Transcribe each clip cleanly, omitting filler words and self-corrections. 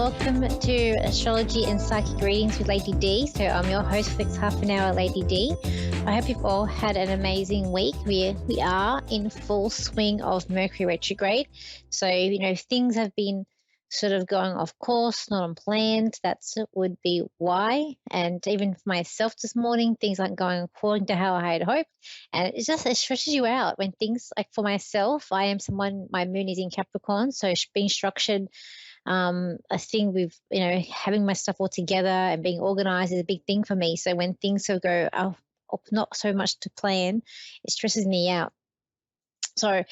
welcome to Astrology and Psychic Readings with Lady D. So I'm your host for this half an hour, Lady D. I hope you've all had an amazing week. We are in full swing of Mercury retrograde. So, things have been sort of going off course, not on plans. That would be why. And even for myself this morning, things aren't going according to how I had hoped. And it stresses you out when things, like for myself, I am someone, my moon is in Capricorn, so being structured, a thing with, having my stuff all together and being organized is a big thing for me. So when things sort of go not so much to plan, it stresses me out. So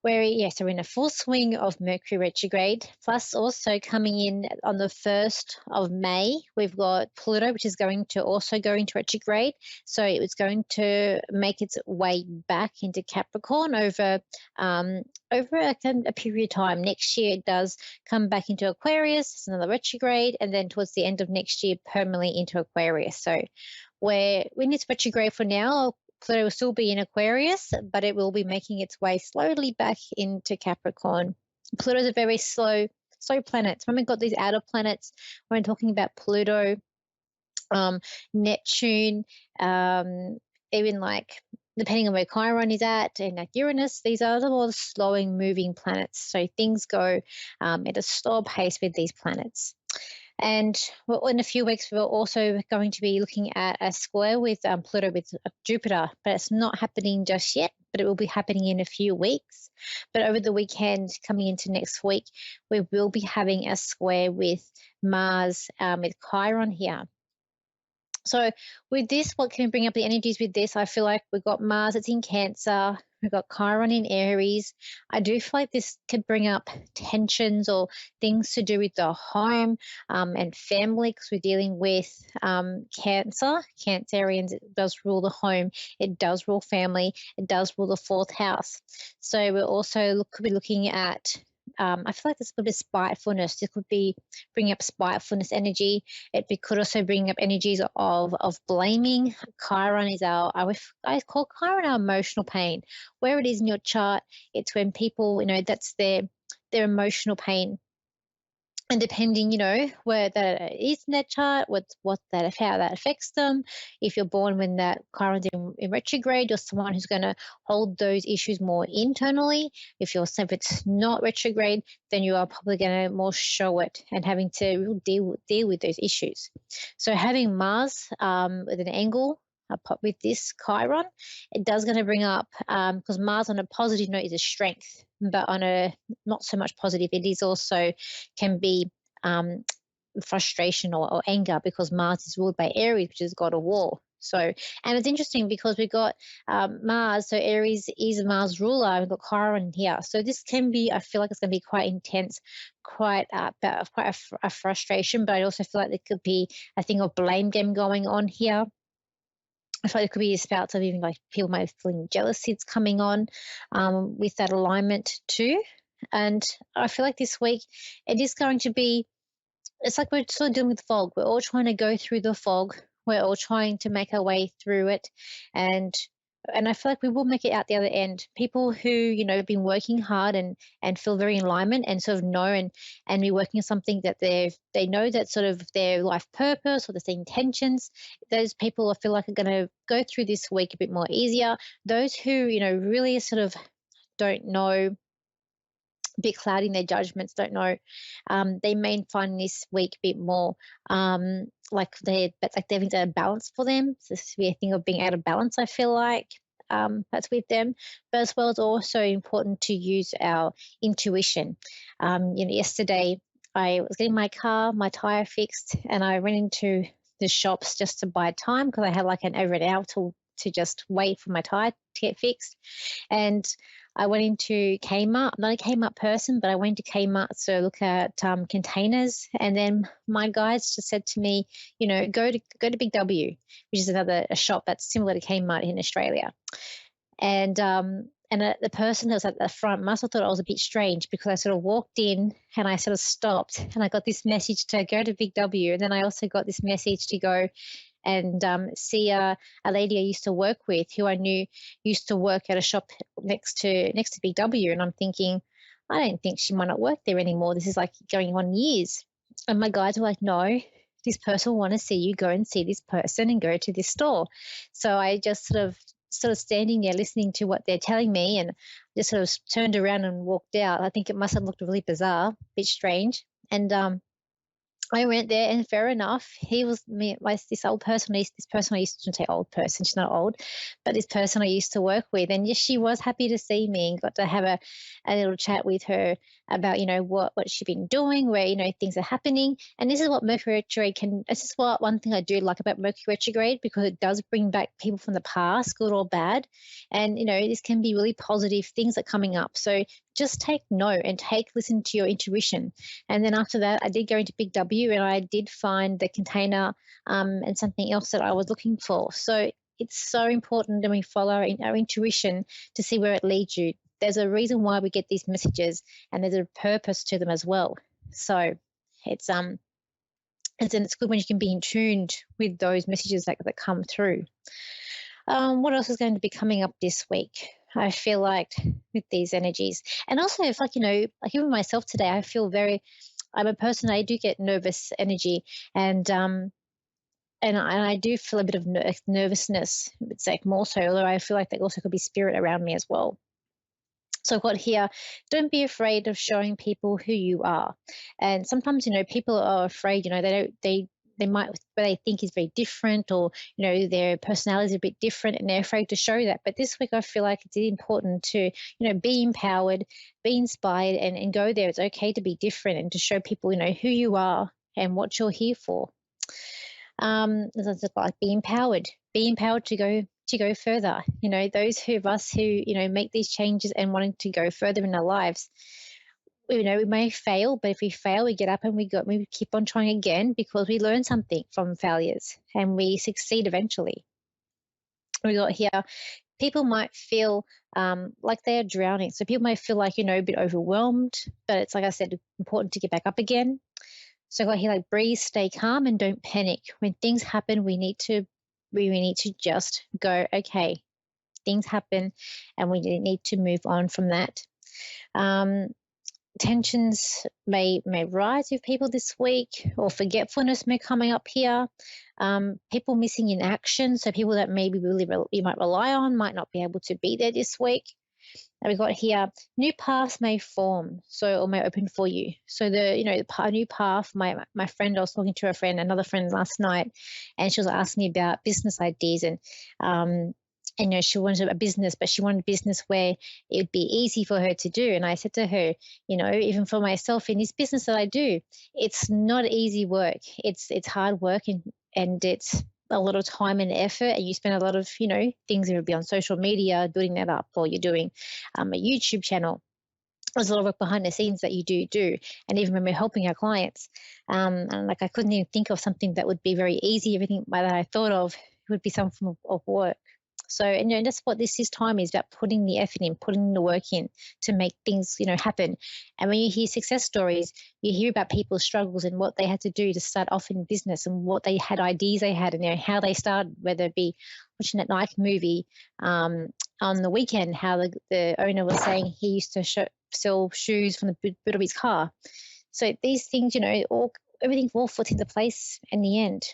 we're in a full swing of Mercury retrograde, plus also coming in on the 1st of May, we've got Pluto, which is going to also go into retrograde. So it's going to make its way back into Capricorn over a period of time. Next year, it does come back into Aquarius. It's another retrograde, and then towards the end of next year, permanently into Aquarius. So when it's retrograde for now, Pluto will still be in Aquarius, but it will be making its way slowly back into Capricorn. Pluto is a very slow planet. When we've got these outer planets, when we're talking about Pluto, Neptune, even like depending on where Chiron is at, and like Uranus, these are the more slowing moving planets. So things go at a slow pace with these planets. And in a few weeks, we're also going to be looking at a square with Pluto with Jupiter, but it's not happening just yet, but it will be happening in a few weeks. But over the weekend, coming into next week, we will be having a square with Mars with Chiron here. So with this, what can we bring up the energies with this? I feel like we've got Mars, it's in Cancer. We've got Chiron in Aries. I do feel like this could bring up tensions or things to do with the home and family, because we're dealing with Cancer. Cancerians, it does rule the home. It does rule family. It does rule the 4th house. So we're also could be looking at I feel like this could be spitefulness. This could be bringing up spitefulness energy. It could also bring up energies of blaming. Chiron is I call Chiron our emotional pain. Where it is in your chart, it's when people, that's their emotional pain. And depending, where that is in that chart, how that affects them. If you're born when that Chiron's in retrograde, you're someone who's going to hold those issues more internally. If it's not retrograde, then you are probably going to more show it and having to deal with those issues. So having Mars with an angle with this Chiron, it does going to bring up, because Mars on a positive note is a strength, but on a not so much positive, it is also can be frustration or anger, because Mars is ruled by Aries, which is god of war. So, and it's interesting because we've got Mars, so Aries is Mars ruler, we've got Chiron here. So this can be, I feel like it's going to be quite intense, quite a frustration, but I also feel like there could be a thing of blame game going on here. I feel like it could be spouts of even like people might be feeling jealousy it's coming on with that alignment too. And I feel like this week it is going to be, it's like we're sort of dealing with fog. We're all trying to go through the fog. We're all trying to make our way through it. And I feel like we will make it out the other end. People who, have been working hard and feel very in alignment and sort of know and be working on something that they know that sort of their life purpose or the same intentions, those people I feel like are going to go through this week a bit more easier. Those who, really sort of don't know, a bit cloudy in their judgments, don't know, they may find this week a bit more like they're having a balance for them. So this would be a thing of being out of balance, I feel like. That's with them, but as well as also important to use our intuition. Yesterday I was getting my tire fixed, and I went into the shops just to buy time because I had like over an hour to just wait for my tire to get fixed. And I went into Kmart. I'm not a Kmart person, but I went to Kmart to look at containers. And then my guides just said to me, go to Big W, which is a shop that's similar to Kmart in Australia. And the person that was at the front must have thought I was a bit strange, because I sort of walked in and I sort of stopped and I got this message to go to Big W. And then I also got this message to go and see a lady I used to work with, who I knew used to work at a shop next to Big W. And I'm thinking, I don't think she might not work there anymore. This is like going on years. And my guides were like, no, this person will want to see you. Go and see this person and go to this store. So I just sort of standing there listening to what they're telling me, and just sort of turned around and walked out. I think it must have looked really bizarre, a bit strange. And I went there, and fair enough, he was me. This old person. This person I used to say old person. She's not old, but this person I used to work with, and yes, she was happy to see me, and got to have a little chat with her about what she'd been doing, where things are happening, and this is what Mercury retrograde can. This is what one thing I do like about Mercury retrograde, because it does bring back people from the past, good or bad, and this can be really positive things that are coming up. So just take note and listen to your intuition. And then after that, I did go into Big W, and I did find the container and something else that I was looking for. So it's so important that we follow our intuition to see where it leads you. There's a reason why we get these messages, and there's a purpose to them as well. So it's good when you can be in tuned with those messages that come through. What else is going to be coming up this week? I feel like with these energies, and also if like even myself today, I'm a person, I do get nervous energy, and I do feel a bit of nervousness. It's like more so, although I feel like there also could be spirit around me as well. So I've got here, don't be afraid of showing people who you are. And sometimes, people are afraid, they might, what they think is very different, or, their personality is a bit different, and they're afraid to show that. But this week, I feel like it's important to, be empowered, be inspired, and go there. It's okay to be different and to show people, who you are and what you're here for. Like be empowered to go further. Those of us who make these changes and wanting to go further in our lives, we may fail, but if we fail, we get up and we keep on trying again, because we learn something from failures and we succeed eventually. We got here, people might feel like they are drowning. So people might feel like, a bit overwhelmed, but it's, like I said, important to get back up again. So I got here, like, breathe, stay calm, and don't panic. When things happen, we need to just go, okay, things happen, and we need to move on from that. Tensions may rise with people this week, or forgetfulness may coming up here. People missing in action, so people that maybe you might rely on might not be able to be there this week. And we got here, new paths may form, or may open for you. So the new path. My friend, I was talking to another friend last night, and she was asking me about business ideas, and she wanted a business, but she wanted a business where it would be easy for her to do. And I said to her, even for myself in this business that I do, it's not easy work. It's hard work, and it's a lot of time and effort, and you spend a lot of things that would be on social media building that up, or you're doing a YouTube channel. There's a lot of work behind the scenes that you do, and even when we're helping our clients, and like I couldn't even think of something that would be very easy. Everything that I thought of would be some form of work. So, and that's what this time is about: putting the effort in, putting the work in to make things happen. And when you hear success stories, you hear about people's struggles and what they had to do to start off in business, and what they had, ideas they had, and how they started, whether it be watching that Nike movie on the weekend, how the owner was saying he used to sell shoes from the boot of his car. So these things, everything all falls into place in the end.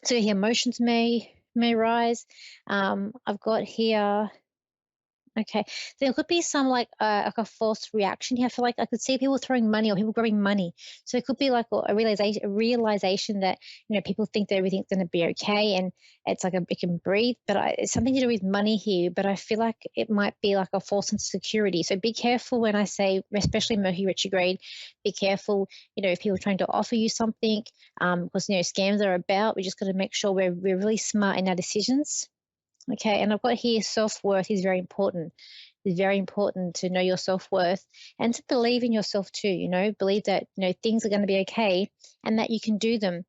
So your emotions may rise. I've got here. Okay, there could be some like a false reaction here. I feel like I could see people throwing money, or people grabbing money. So it could be like a realization that people think that everything's going to be okay, and it's like it can breathe. But it's something to do with money here. But I feel like it might be like a false sense of security. So be careful when I say, especially Mercury retrograde. Be careful, if people are trying to offer you something, because scams are about. We just got to make sure we're really smart in our decisions. Okay, and I've got here, self-worth is very important. It's very important to know your self-worth, and to believe in yourself too, believe that, things are going to be okay, and that you can do them.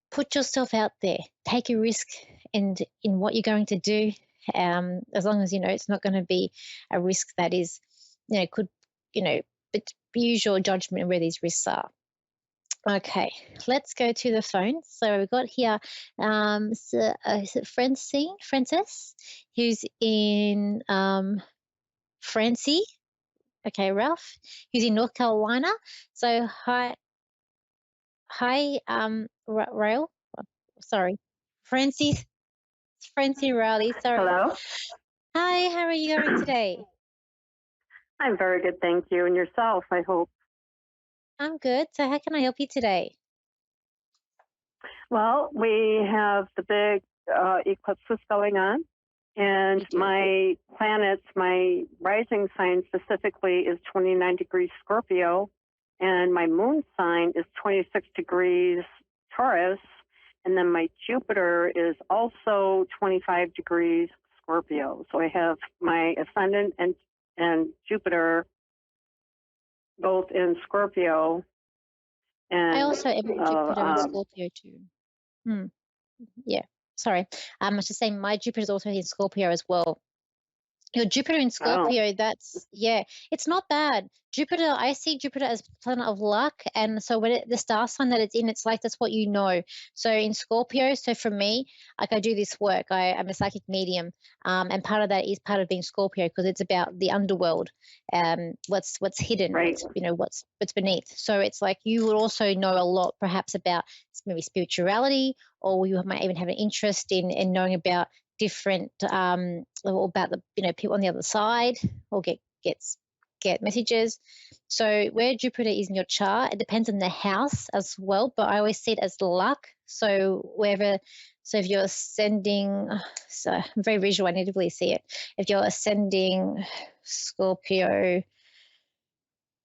Put yourself out there, take a risk in what you're going to do, as long as, it's not going to be a risk that is, could, but use your judgment where these risks are. Okay, let's go to the phone. So we've got here, is it Frances, who's in Francie. Okay, Ralph, who's in North Carolina. So hi, Hi, Rail. Sorry, Francie. Francie Riley. Sorry. Hello. Hi, how are you going today? I'm very good, thank you. And yourself, I hope. I'm good. So, how can I help you today? Well, we have the big eclipses going on, and We do. my planets, my rising sign specifically is 29 degrees Scorpio, and my moon sign is 26 degrees Taurus, and then my Jupiter is also 25 degrees Scorpio. So I have my ascendant and Jupiter both in Scorpio, I and also am uh, Jupiter in um, Scorpio too. Hmm. Yeah. Sorry. I was just saying my Jupiter is also in Scorpio as well. Your Jupiter in oh, Scorpio, that's, yeah, it's not bad. Jupiter, I see Jupiter as planet of luck. And so when the star sign that it's in, it's like that's what you know. So in Scorpio, so for me, like I do this work, I'm a psychic medium. And part of that is part of being Scorpio because it's about the underworld, what's hidden, right. what's beneath. So it's like you would also know a lot perhaps about maybe spirituality, or you might even have an interest in knowing about different or about the people on the other side, or get messages. So where Jupiter is in your chart, it depends on the house as well, but I always see it as luck. So wherever, so if you're ascending, so I'm very visual, I need to really see it. If you're ascending Scorpio,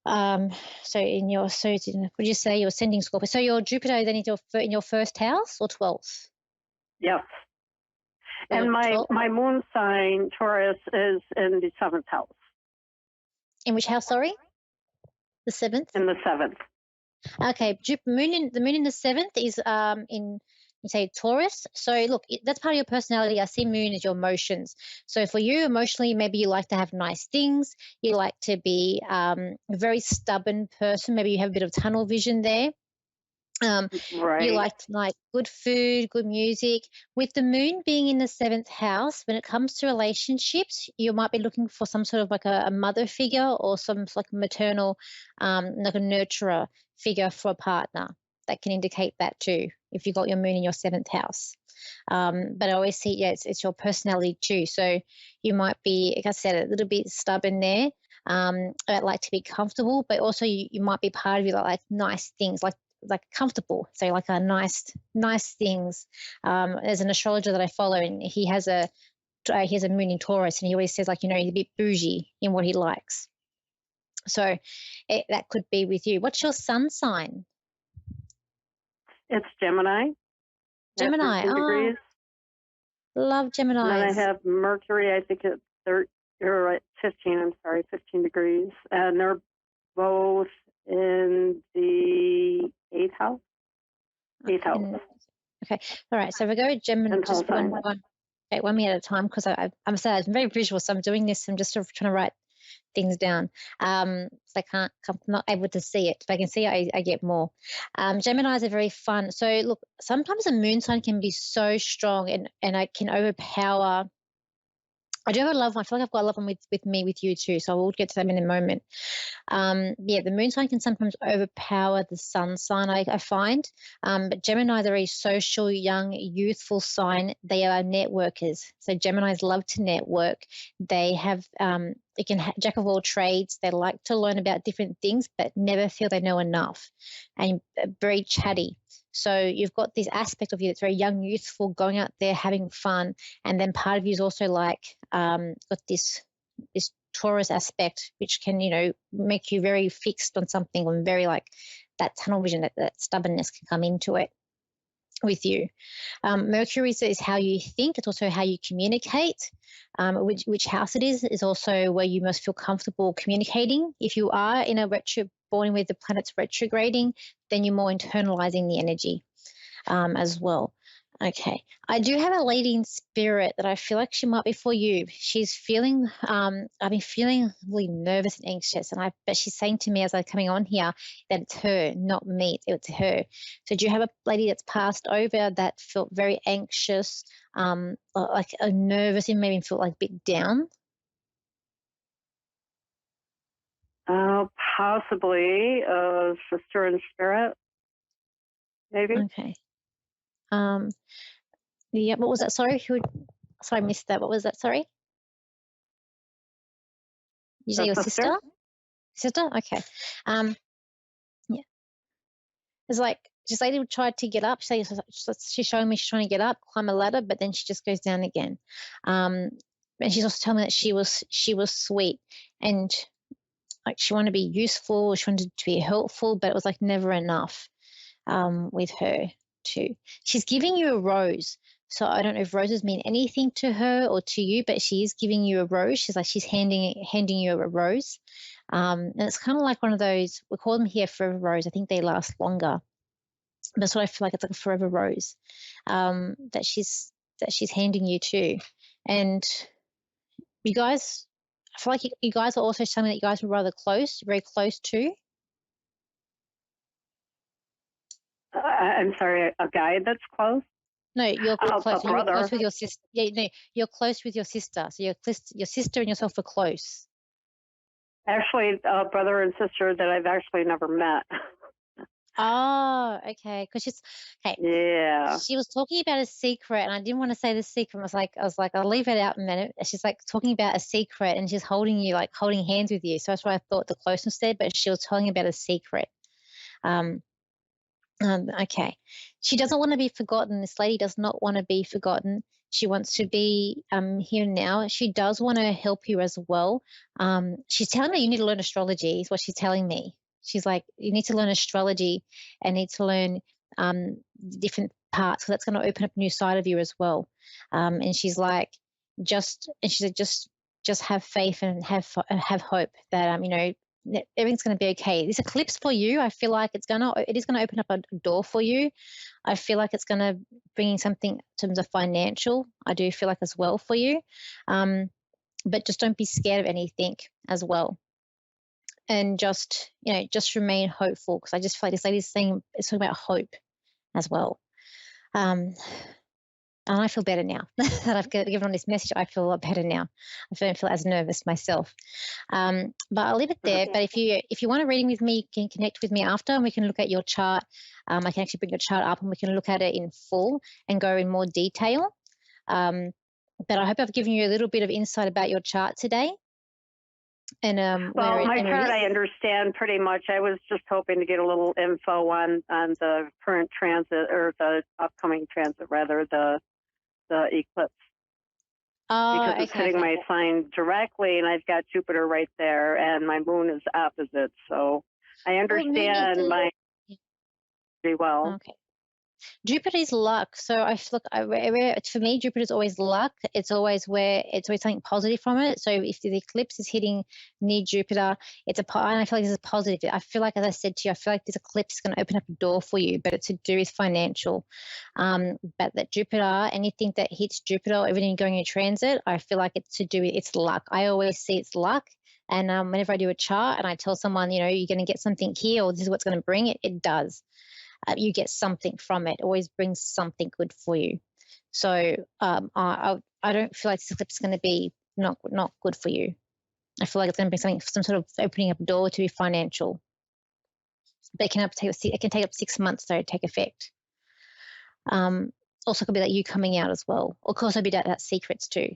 um so in your, so would you say you're ascending Scorpio, so your Jupiter then in your first house or 12th, Yes. or your And my 12th, my moon sign Taurus is in the seventh house, in which house, sorry? The seventh. in the seventh. Okay, the moon in the seventh is in, you say, Taurus. So look, that's part of your personality. I see moon as your emotions. So for you, emotionally, maybe you like to have nice things. You like to be a very stubborn person. Maybe you have a bit of tunnel vision there. Um, you Right. like good food, good music. With the moon being in the seventh house, when it comes to relationships, you might be looking for some sort of like a mother figure, or some like maternal, like a nurturer figure for a partner. That can indicate that too, if you got your moon in your seventh house. But I always see, yeah, it's your personality too. So you might be, like I said, a little bit stubborn there. I like to be comfortable, but also you might be part of you that like nice things, like comfortable. So like a nice things. There's an astrologer that I follow, and he has a moon in Taurus, and he always says, like, he's a bit bougie in what he likes. So that could be with you. What's your sun sign? It's Gemini at Gemini. 13 Oh, degrees. love And then I Geminis. have Mercury, I think at 13, or at 15, I'm sorry, 15 degrees. And they're both in the eighth house. Eighth house. Okay. All right. So if I go Gemini, And whole just sign. okay, 1 minute at a time, because I'm sad. I'm very visual, so I'm doing this. I'm just sort of trying to write things down. So I'm not able to see it. If I can see it, I get more. Geminis are very fun. So look, sometimes a moon sign can be so strong, and I can overpower. I do have a loved one. I feel like I've got a loved one with me, with you too. So we'll get to them in a moment. Yeah, the moon sign can sometimes overpower the sun sign, I find. But Gemini is a very social, young, youthful sign. They are networkers. So Geminis love to network. They have, they can jack of all trades. They like to learn about different things, but never feel they know enough, and very chatty. So you've got this aspect of you that's very young, youthful, going out there having fun, and then part of you is also like got this Taurus aspect, which can, make you very fixed on something, and very like that tunnel vision, that stubbornness can come into it with you. Mercury is how you think. It's also how you communicate. Which house it is also where you most feel comfortable communicating. If you are in a born with the planets retrograding, then you're more internalizing the energy as well. Okay. I do have a lady in spirit that I feel like she might be for you. She's feeling, I've been feeling really nervous and anxious. But she's saying to me as I'm coming on here that it's her, not me, it's her. So do you have a lady that's passed over that felt very anxious, or like a nervous, and maybe felt like a bit down? Possibly a sister in spirit. maybe. Okay. Um, yeah, what was that? Sorry, sorry, I missed that. What was that? Sorry? You say A your sister? sister? Sister? Okay. Um, yeah. It's like this lady tried to get up. She's showing me she's trying to get up, climb a ladder, but then she just goes down again. Um, and she's also telling me that she was sweet and like she wanted to be useful, she wanted to be helpful, but it was like never enough with her too. She's giving you a rose. So I don't know if roses mean anything to her or to you, but she is giving you a rose. She's handing you a rose. And it's kind of like one of those, we call them here forever rose. I think they last longer. That's what I feel like. It's like a forever rose that she's handing you too. And you guys, I feel like you guys are also something that you guys were rather close, very close to. I'm sorry, a guy that's close? No, you're A close. You were close brother. with your sister. Yeah, no, you're close with your sister. So your sister and yourself are close. Actually, a brother and sister that I've actually never met. Oh, okay. Because okay. Yeah. She was talking about a secret, and I didn't want to say the secret. I was like, I'll leave it out a minute. She's like talking about a secret, and she's holding you, like holding hands with you. So that's why I thought the closeness there. But she was telling about a secret. Um, okay. She doesn't want to be forgotten. This lady does not want to be forgotten. She wants to be here now. She does want to help you as well. She's telling me you need to learn astrology, is what she's telling me. She's like, you need to learn astrology and need to learn different parts. So that's going to open up a new side of you as well. And she's like, and she said, just have faith and have hope that, everything's going to be okay. This eclipse for you, I feel like it is going to open up a door for you. I feel like it's going to bring in something in terms of financial. I do feel like as well for you. But just don't be scared of anything as well. And just remain hopeful, because I just feel like this lady's saying it's talking about hope as well. Um, and I feel better now that I've given on this message. I feel a lot better now. I don't feel as nervous myself. But I'll leave it there. But if you want a reading with me, you can connect with me after, and we can look at your chart. I can actually bring your chart up, and we can look at it in full and go in more detail. But I hope I've given you a little bit of insight about your chart today. And Well, my where it chart is. I understand pretty much. I was just hoping to get a little info on the current transit, or the upcoming transit rather, the eclipse, Oh, because it's okay, hitting okay. my sign directly, and I've got Jupiter right there, and my moon is opposite. So I Oh, maybe. understand my pretty well. Okay. Jupiter's luck. So for me, Jupiter's always luck. It's always something positive from it. So if the eclipse is hitting near Jupiter, and I feel like this is positive. I feel like, as I said to you, I feel like this eclipse is going to open up a door for you, but it's to do with financial. But that Jupiter, anything that hits Jupiter, everything going in transit, I feel like it's to do with its luck. I always see it's luck. And whenever I do a chart and I tell someone, you're going to get something here, or this is what's going to bring it, it does. You get something from it. Always brings something good for you. So I don't feel like this eclipse is going to be not good for you. I feel like it's going to be some sort of opening up a door to be financial. But it can take up 6 months to take effect. Also could be like you coming out as well. Of course, I'll be that secrets too.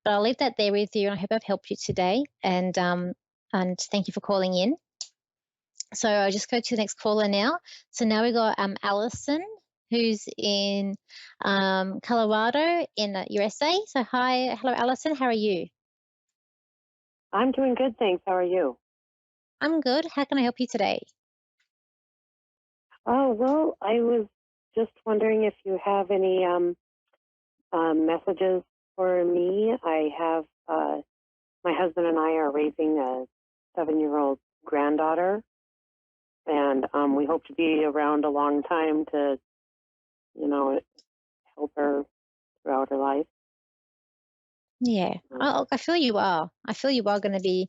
But I'll leave that there with you, and I hope I've helped you today. And thank you for calling in. So I'll just go to the next caller now. So now we got Allison, who's in Colorado in USA. So hello Allison, how are you? I'm doing good, thanks. How are you? I'm good. How can I help you today? Oh, well, I was just wondering if you have any messages for me. I have, my husband and I are raising a 7-year-old granddaughter, and we hope to be around a long time to, help her throughout her life. Yeah, I feel you are. I feel you are going to be.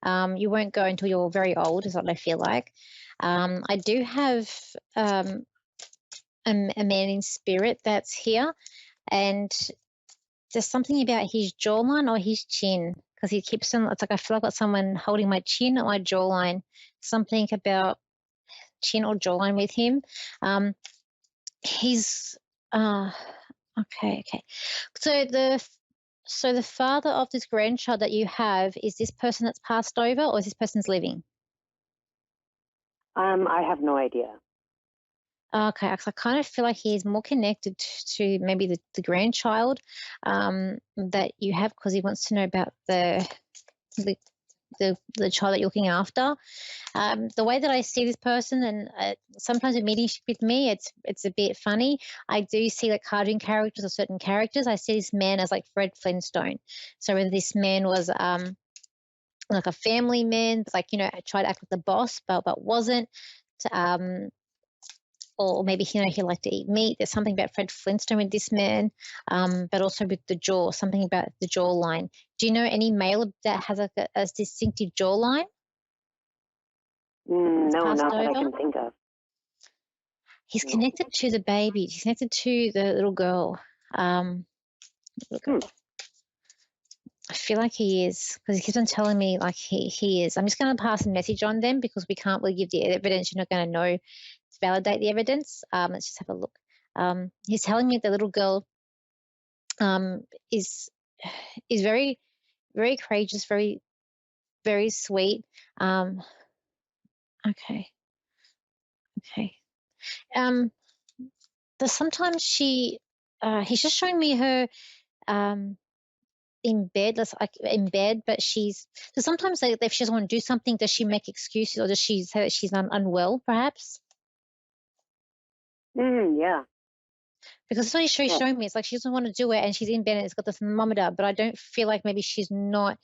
You won't go until you're very old, is what I feel like. I do have a man in spirit that's here, and there's something about his jawline or his chin, because he keeps on. It's like I feel like I've got someone holding my chin or my jawline. Something about chin or jawline with him. he's uh okay, okay. So the father of this grandchild that you have, is this person that's passed over, or is this person's living? I have no idea. Okay, 'cause I kind of feel like he's more connected to maybe the grandchild that you have, because he wants to know about the the child that you're looking after. The way that I see this person, and sometimes in meetings with me, it's a bit funny. I do see like cartoon characters or certain characters. I see this man as like Fred Flintstone. So whether this man was like a family man, like tried to act like the boss, but wasn't. Um, or maybe he liked to eat meat. There's something about Fred Flintstone with this man, but also with the jaw, something about the jawline. Do you know any male that has like a distinctive jawline that's No, passed not that I over? can think of. He's No. connected to the baby. He's connected to the little girl. Um, little girl. I feel like he is, because he keeps on telling me like he is. I'm just going to pass a message on them, because we can't really give the evidence. You're not going to know to validate the evidence. Let's just have a look. He's telling me the little girl um, is is very very courageous, very very sweet. Um, okay, okay. Um, there's sometimes he's just showing me her um in bed, that's like in bed, but so sometimes like, if she doesn't want to do something, does she make excuses, or does she say that she's unwell, perhaps? Yeah. Because that's what she's Yeah. showing me. It's like she doesn't want to do it, and she's in bed, and it's got the thermometer, but I don't feel like maybe she's not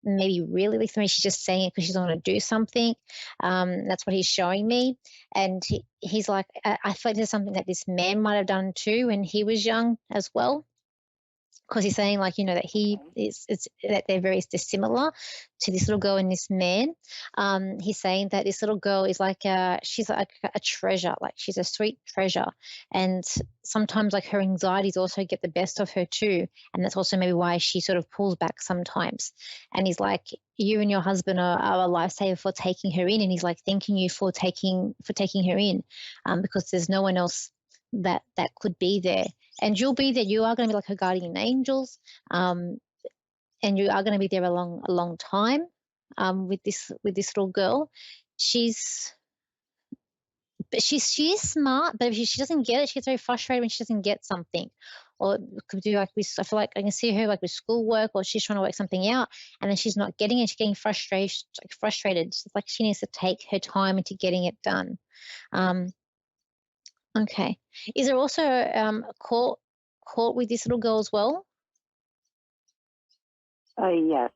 maybe really listening. Maybe she's just saying it because she doesn't want to do something. That's what he's showing me. And he's like, I feel like there's something that this man might have done too when he was young as well, because he's saying like that he Okay. is it's that they're very dissimilar to this little girl and this man. He's saying that this little girl is like she's like a treasure, like she's a sweet treasure, and sometimes like her anxieties also get the best of her too, and that's also maybe why she sort of pulls back sometimes. And he's like, you and your husband are a lifesaver for taking her in, and he's like thanking you for taking her in, because there's no one else that could be there, and you'll be there. You are going to be like her guardian angels, um, and you are going to be there a long time, with this little girl. She's she is smart, but if she doesn't get it, she gets very frustrated when she doesn't get something. Or could do like I feel like I can see her like with schoolwork, or she's trying to work something out, and then she's not getting it. She's getting frustrated. It's like she needs to take her time into getting it done. Um, okay. Is there also a court with this little girl as well? Yes.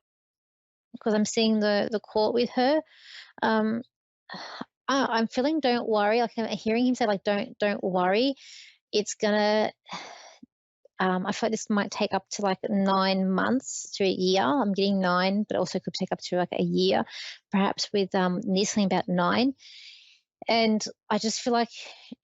Because I'm seeing the court with her. Um, I'm feeling don't worry. Like I'm hearing him say like don't worry. It's gonna. I feel like this might take up to like 9 months to a year. I'm getting 9, but also could take up to like a year, perhaps with this thing about 9. And I just feel like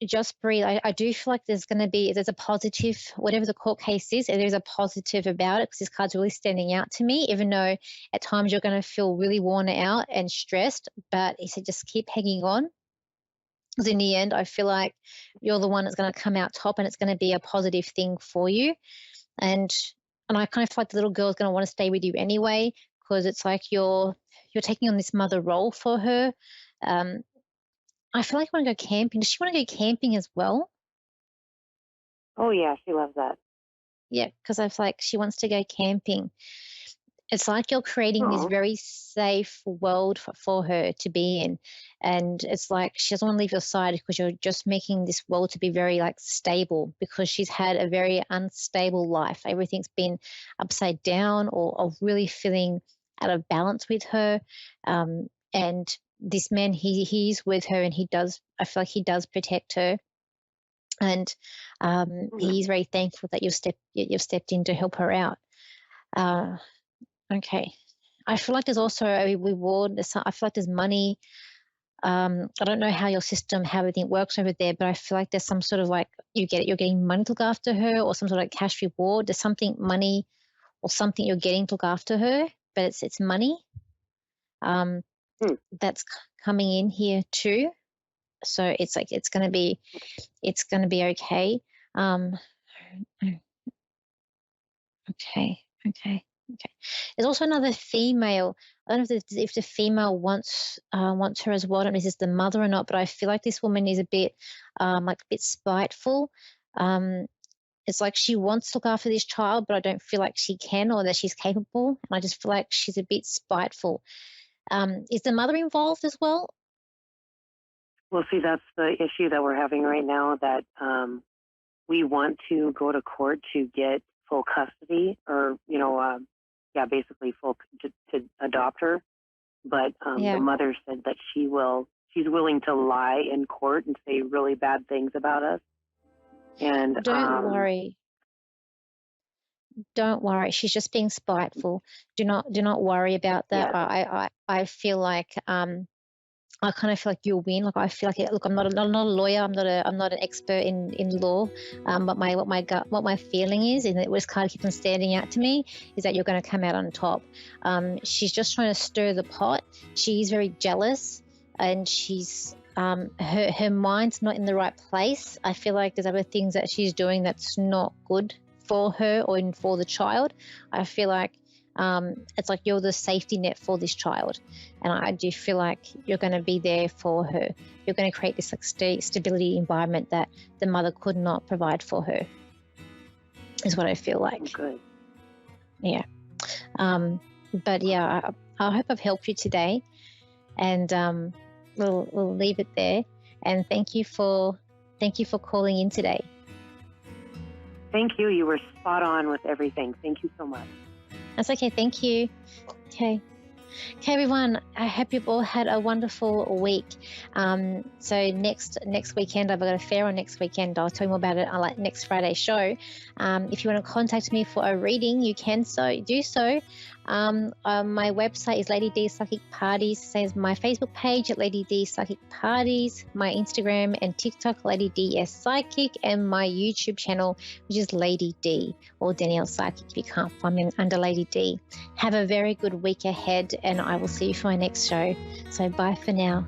just breathe. I do feel like there's a positive, whatever the court case is, and there's a positive about it, because this card's really standing out to me, even though at times you're going to feel really worn out and stressed. But he said just keep hanging on, because in the end, I feel like you're the one that's going to come out top, and it's going to be a positive thing for you. And I kind of feel like the little girl's going to want to stay with you anyway, because it's like you're taking on this mother role for her. Um, I feel like I want to go camping. Does she want to go camping as well? Oh, yeah. She loves that. Yeah, because I feel like she wants to go camping. It's like you're creating this Oh. very safe world for her to be in. And it's like she doesn't want to leave your side, because you're just making this world to be very like stable, because she's had a very unstable life. Everything's been upside down, or really feeling out of balance with her. And this man, he's with her, and I feel like he does protect her. And Hmm. he's very thankful that you've stepped in to help her out. Uh, okay. I feel like there's also a reward. I feel like there's money. I don't know how your system, how everything works over there, but I feel like there's some sort of like you're getting money to look after her, or some sort of like cash reward. There's something money or something you're getting to look after her, but it's money. Um, Hmm. that's coming in here too. So it's like it's going to be okay. Um, okay, okay, okay. There's also another female. I don't know if the female wants her as well. I don't know if this is the mother or not, but I feel like this woman is a bit like a bit spiteful. Um, it's like she wants to look after this child, but I don't feel like she can or that she's capable. And I just feel like she's a bit spiteful. Is the mother involved as well? Well, see, that's the issue that we're having right now, that we want to go to court to get full custody, or, basically to adopt her. But Yeah. the mother said that she's willing to lie in court and say really bad things about us. And Don't worry. Don't worry. She's just being spiteful. Do not worry about that. Yeah. I feel like I kind of feel like you'll win. Like I feel like look, I'm not a lawyer. I'm not an expert in law. But what my feeling is, and it was kind of keeps on standing out to me, is that you're going to come out on top. She's just trying to stir the pot. She's very jealous, and she's her mind's not in the right place. I feel like there's other things that she's doing that's not good for her or for the child. I feel like it's like you're the safety net for this child, and I do feel like you're going to be there for her. You're going to create this like stability environment that the mother could not provide for her, is what I feel like. Good. Yeah. But yeah, I hope I've helped you today, and we'll leave it there. And thank you for calling in today. Thank you. You were spot on with everything. Thank you so much. That's okay. Thank you. Okay, everyone. I hope you've all had a wonderful week. So next weekend, I've got a fair on next weekend. I'll tell you more about it on next Friday's show. If you want to contact me for a reading, you can do so. My website is Lady D Psychic Parties. Same as my Facebook page at Lady D Psychic Parties. My Instagram and TikTok, Lady D S Psychic, and my YouTube channel, which is Lady D or Danielle Psychic. If you can't find me under Lady D, have a very good week ahead, and I will see you for my next show. So bye for now.